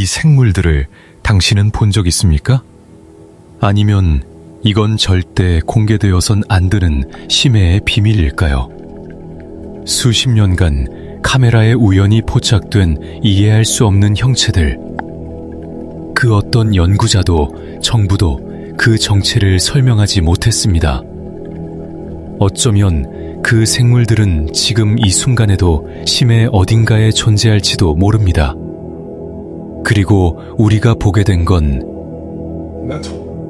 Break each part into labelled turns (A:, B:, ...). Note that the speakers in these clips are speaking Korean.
A: 생물들을 당신은 본 적 있습니까? 아니면 이건 절대 공개되어선 안 되는 심해의 비밀일까요? 수십 년간 카메라에 우연히 포착된 이해할 수 없는 형체들. 그 어떤 연구자도 정부도 그 정체를 설명하지 못했습니다. 어쩌면 그 생물들은 지금 이 순간에도 심해 어딘가에 존재할지도 모릅니다. 그리고 우리가 보게 된 건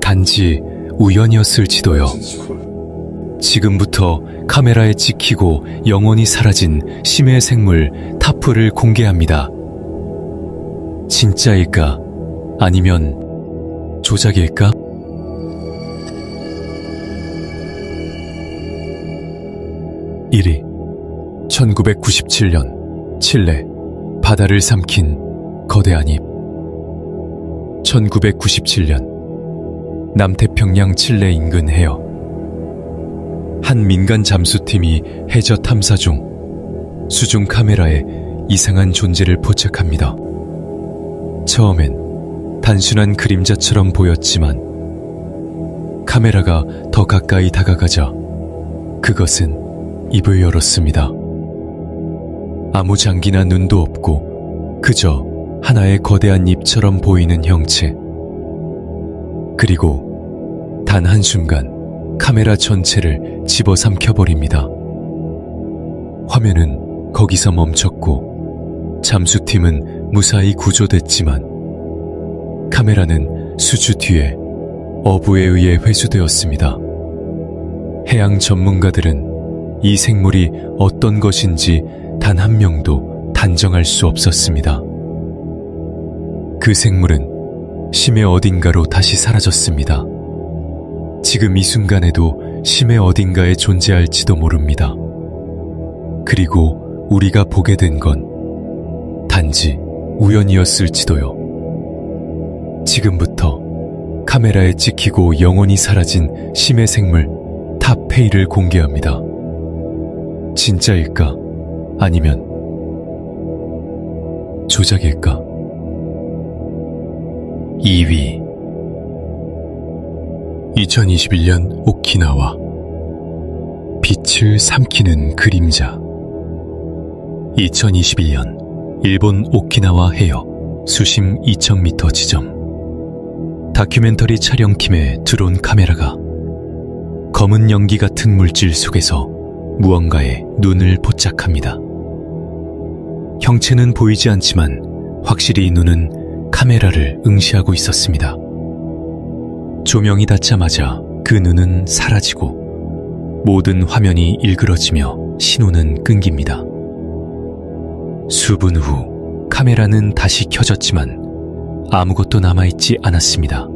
A: 단지 우연이었을지도요. 지금부터 카메라에 찍히고 영원히 사라진 심해 생물 타프를 공개합니다. 진짜일까? 아니면 조작일까? (1위) 1997년 칠레 바다를 삼킨 거대한 입. 1997년 남태평양 칠레 인근 해역. 한 민간 잠수팀이 해저 탐사 중 수중 카메라에 이상한 존재를 포착합니다. 처음엔 단순한 그림자처럼 보였지만 카메라가 더 가까이 다가가자 그것은 입을 열었습니다. 아무 장기나 눈도 없고 그저 하나의 거대한 입처럼 보이는 형체. 그리고 단 한순간 카메라 전체를 집어삼켜버립니다. 화면은 거기서 멈췄고 잠수팀은 무사히 구조됐지만 카메라는 수주 뒤에 어부에 의해 회수되었습니다. 해양 전문가들은 이 생물이 어떤 것인지 단 한 명도 단정할 수 없었습니다. 그 생물은 심해 어딘가로 다시 사라졌습니다. 지금 이 순간에도 심해 어딘가에 존재할지도 모릅니다. 그리고 우리가 보게 된 건 단지 우연이었을지도요. 지금부터 카메라에 찍히고 영원히 사라진 심해 생물 탑8를 공개합니다. 진짜일까? 아니면 조작일까? 2위 2021년 오키나와 빛을 삼키는 그림자. 2022년 일본 오키나와 해역 수심 2000m 지점. 다큐멘터리 촬영팀의 드론 카메라가 검은 연기 같은 물질 속에서 무언가에 눈을 포착합니다. 형체는 보이지 않지만 확실히 눈은 카메라를 응시하고 있었습니다. 조명이 닿자마자 그 눈은 사라지고 모든 화면이 일그러지며 신호는 끊깁니다. 수분 후 카메라는 다시 켜졌지만 아무것도 남아있지 않았습니다.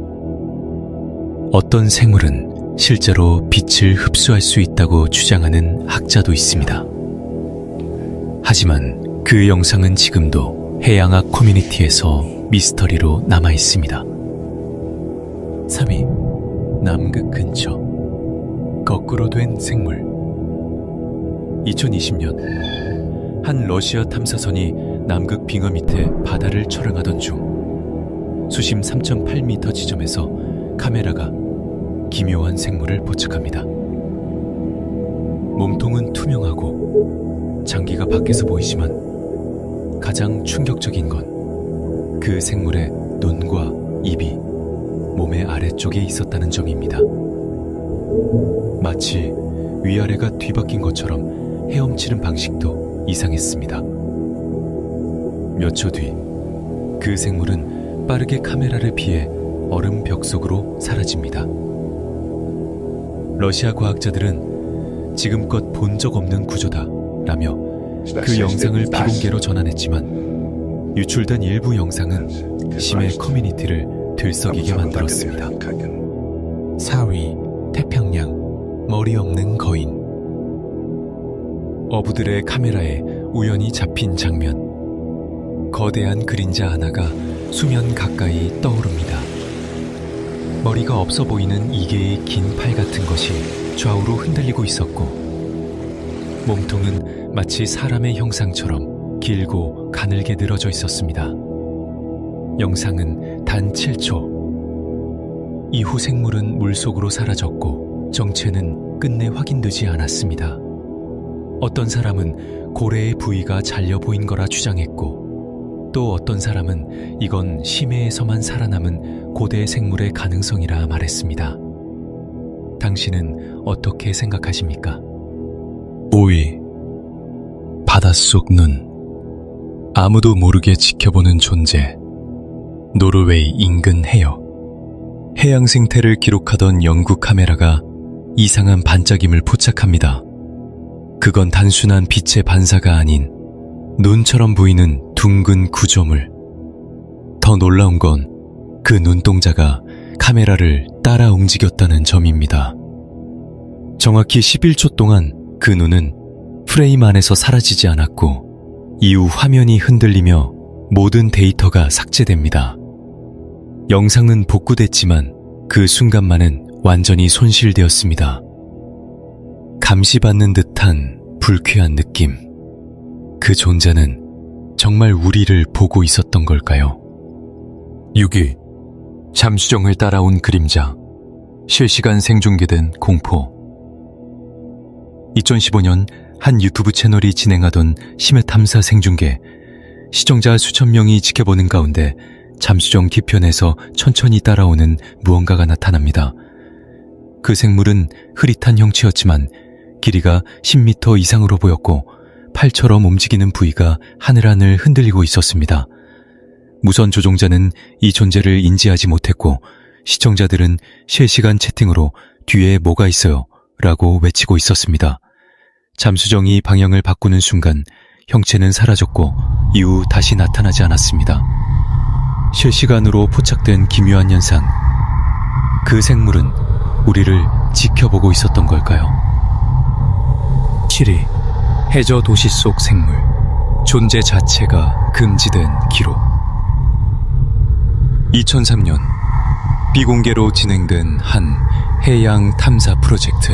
A: 어떤 생물은 실제로 빛을 흡수할 수 있다고 주장하는 학자도 있습니다. 하지만 그 영상은 지금도 해양학 커뮤니티에서 미스터리로 남아있습니다. 3위 남극 근처 거꾸로 된 생물. 2020년 한 러시아 탐사선이 남극 빙하 밑에 바다를 촬영하던 중 수심 3.8m 지점에서 카메라가 기묘한 생물을 포착합니다. 몸통은 투명하고 장기가 밖에서 보이지만 가장 충격적인 건 그 생물의 눈과 입이 몸의 아래쪽에 있었다는 점입니다. 마치 위아래가 뒤바뀐 것처럼 헤엄치는 방식도 이상했습니다. 몇 초 뒤 그 생물은 빠르게 카메라를 피해 얼음 벽 속으로 사라집니다. 러시아 과학자들은 지금껏 본 적 없는 구조다 라며 그 영상을 비공개로 전환했지만 유출된 일부 영상은 심해 커뮤니티를 들썩이게 만들었습니다. 4위 태평양 머리 없는 거인. 어부들의 카메라에 우연히 잡힌 장면. 거대한 그림자 하나가 수면 가까이 떠오릅니다. 머리가 없어 보이는 2개의 긴 팔 같은 것이 좌우로 흔들리고 있었고 몸통은 마치 사람의 형상처럼 길고 가늘게 늘어져 있었습니다. 영상은 단 7초. 이후 생물은 물속으로 사라졌고 정체는 끝내 확인되지 않았습니다. 어떤 사람은 고래의 부위가 잘려 보인 거라 주장했고, 또 어떤 사람은 이건 심해에서만 살아남은 고대 생물의 가능성이라 말했습니다. 당신은 어떻게 생각하십니까? 5위. 바닷속 눈. 아무도 모르게 지켜보는 존재. 노르웨이 인근 해역. 해양 생태를 기록하던 영국 카메라가 이상한 반짝임을 포착합니다. 그건 단순한 빛의 반사가 아닌 눈처럼 보이는 둥근 구조물. 더 놀라운 건 그 눈동자가 카메라를 따라 움직였다는 점입니다. 정확히 11초 동안 그 눈은 프레임 안에서 사라지지 않았고, 이후 화면이 흔들리며 모든 데이터가 삭제됩니다. 영상은 복구됐지만 그 순간만은 완전히 손실되었습니다. 감시받는 듯한 불쾌한 느낌. 그 존재는 정말 우리를 보고 있었던 걸까요? 6위. 잠수정을 따라온 그림자. 실시간 생중계된 공포. 2015년 한 유튜브 채널이 진행하던 심해 탐사 생중계. 시청자 수천 명이 지켜보는 가운데 잠수정 뒤편에서 천천히 따라오는 무언가가 나타납니다. 그 생물은 흐릿한 형체였지만 길이가 10m 이상으로 보였고 팔처럼 움직이는 부위가 하늘하늘 흔들리고 있었습니다. 무선 조종자는 이 존재를 인지하지 못했고, 시청자들은 실시간 채팅으로 뒤에 뭐가 있어요? 라고 외치고 있었습니다. 잠수정이 방향을 바꾸는 순간 형체는 사라졌고 이후 다시 나타나지 않았습니다. 실시간으로 포착된 기묘한 현상. 그 생물은 우리를 지켜보고 있었던 걸까요? 7위. 해저 도시 속 생물. 존재 자체가 금지된 기록. 2003년 비공개로 진행된 한 해양 탐사 프로젝트.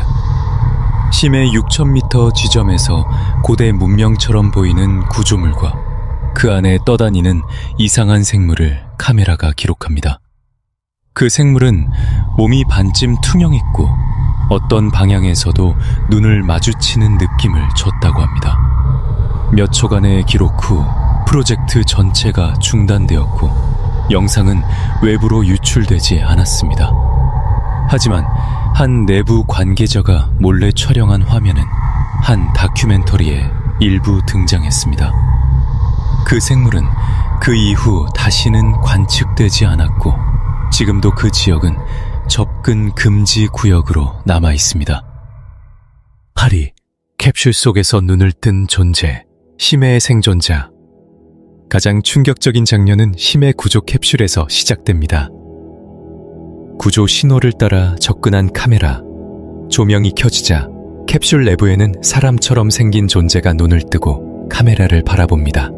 A: 심해 6,000m 지점에서 고대 문명처럼 보이는 구조물과 그 안에 떠다니는 이상한 생물을 카메라가 기록합니다. 그 생물은 몸이 반쯤 투명했고 어떤 방향에서도 눈을 마주치는 느낌을 줬다고 합니다. 몇 초간의 기록 후 프로젝트 전체가 중단되었고 영상은 외부로 유출되지 않았습니다. 하지만 한 내부 관계자가 몰래 촬영한 화면은 한 다큐멘터리에 일부 등장했습니다. 그 생물은 그 이후 다시는 관측되지 않았고 지금도 그 지역은 접근 금지 구역으로 남아 있습니다. 8위. 캡슐 속에서 눈을 뜬 존재. 심해의 생존자. 가장 충격적인 장면은 심해 구조 캡슐에서 시작됩니다. 구조 신호를 따라 접근한 카메라. 조명이 켜지자 캡슐 내부에는 사람처럼 생긴 존재가 눈을 뜨고 카메라를 바라봅니다.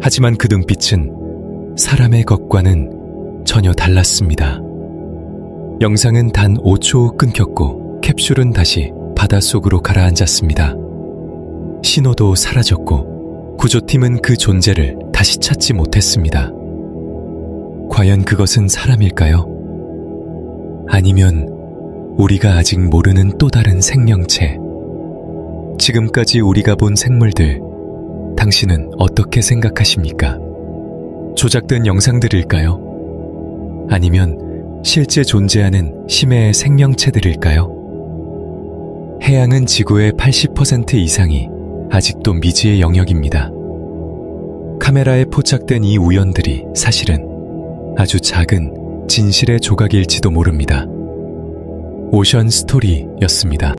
A: 하지만 그 눈빛은 사람의 것과는 전혀 달랐습니다. 영상은 단 5초 후 끊겼고 캡슐은 다시 바닷속으로 가라앉았습니다. 신호도 사라졌고 구조팀은 그 존재를 다시 찾지 못했습니다. 과연 그것은 사람일까요? 아니면 우리가 아직 모르는 또 다른 생명체? 지금까지 우리가 본 생물들, 당신은 어떻게 생각하십니까? 조작된 영상들일까요? 아니면 실제 존재하는 심해의 생명체들일까요? 해양은 지구의 80% 이상이 아직도 미지의 영역입니다. 카메라에 포착된 이 우연들이 사실은 아주 작은 진실의 조각일지도 모릅니다. 오션 스토리였습니다.